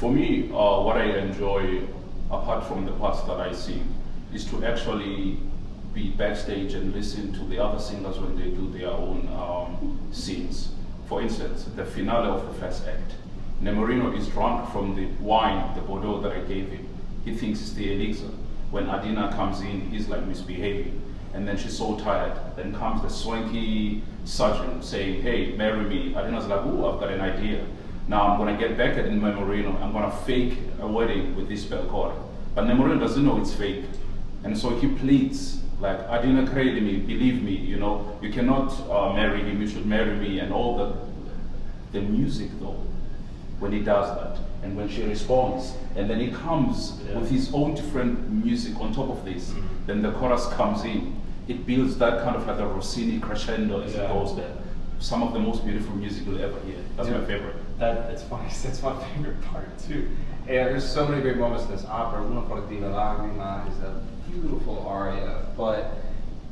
For me, what I enjoy, apart from the parts that I sing, is to actually be backstage and listen to the other singers when they do their own scenes. For instance, the finale of the first act. Nemorino is drunk from the wine, the Bordeaux that I gave him. He thinks it's the elixir. When Adina comes in, he's like misbehaving. And then she's so tired. Then comes the swanky sergeant saying, hey, marry me. Adina's like, ooh, I've got an idea. Now I'm gonna get back at Nemorino. I'm gonna fake a wedding with this Belcore. But Nemorino doesn't know it's fake. And so he pleads, like, Adina created me, believe me, you know, you cannot marry him, you should marry me, and all the music though, when he does that, and when she responds, and then he comes with his own different music on top of this, then the chorus comes in, it builds that kind of like a Rossini crescendo as it goes there. Some of the most beautiful music you'll ever hear. That's my favorite. That's funny, that's my favorite part too. Yeah, there's so many great moments in this opera. Una Fortina Lagrima is a beautiful aria, but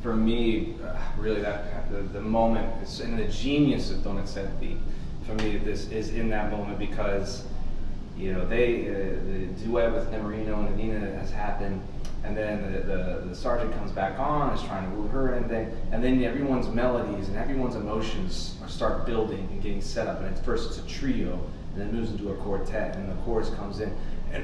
for me, really the moment, and the genius of Donizetti, for me, this is in that moment because, you know, the duet with Nemorino and Adina has happened, and then the sergeant comes back on, is trying to woo her, and then everyone's melodies and everyone's emotions start building and getting set up, and at first it's a trio, and then moves into a quartet, and the chorus comes in,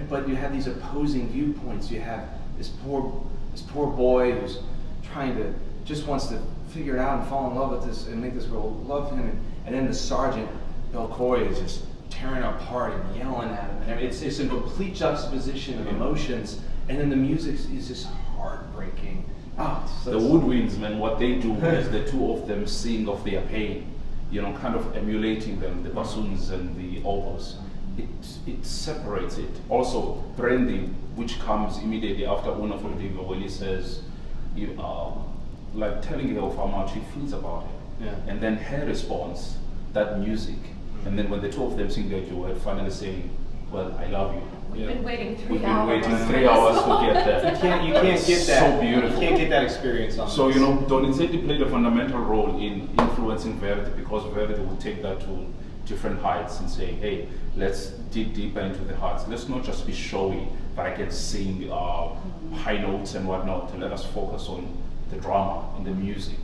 but you have these opposing viewpoints. You have this poor boy who's trying to, just wants to figure it out and fall in love with this and make this girl love him, and then the sergeant, Belcore, is just tearing her apart and yelling at him, and it's a complete juxtaposition of emotions, and then the music is just heartbreaking. Oh, the woodwinds, man, what they do is the two of them sing of their pain, you know, kind of emulating them, the bassoons and the oboes. It separates it. Also, Brandy, which comes immediately after Una Fortiva, when he says, like telling her of how much he feels about her. Yeah. And then her response, that music. And then when the two of them sing their duet, finally saying, well, I love you. We've been waiting 3 hours. We've been waiting 3 hours to get that. You can't get that. So beautiful. You can't get that experience on So, this. you know, Donizetti played a fundamental role in influencing Verdi, because Verdi would take that to different heights and say, hey, let's dig deeper into the hearts. Let's not just be showy, but I can sing high notes and whatnot, to let us focus on the drama and the music.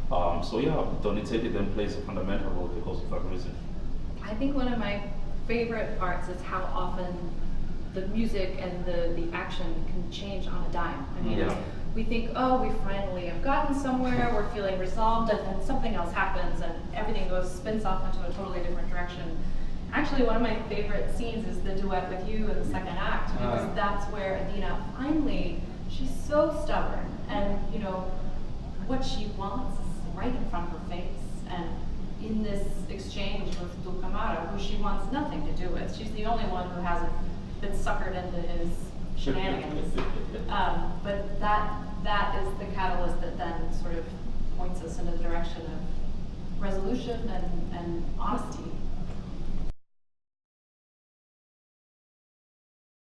So yeah, Donizetti then plays a fundamental role because of that reason. I think one of my favorite parts is how often the music and the action can change on a dime. I mean, we think, oh, we finally have gotten somewhere, we're feeling resolved, and then something else happens and everything spins off into a totally different direction. Actually, one of my favorite scenes is the duet with you in the second act, because that's where Adina finally, she's so stubborn, and you know, what she wants is right in front of her face. And in this exchange with Dulcamara, who she wants nothing to do with, she's the only one who hasn't been suckered into his shenanigans. But that is the catalyst that then sort of points us in a direction of resolution and honesty.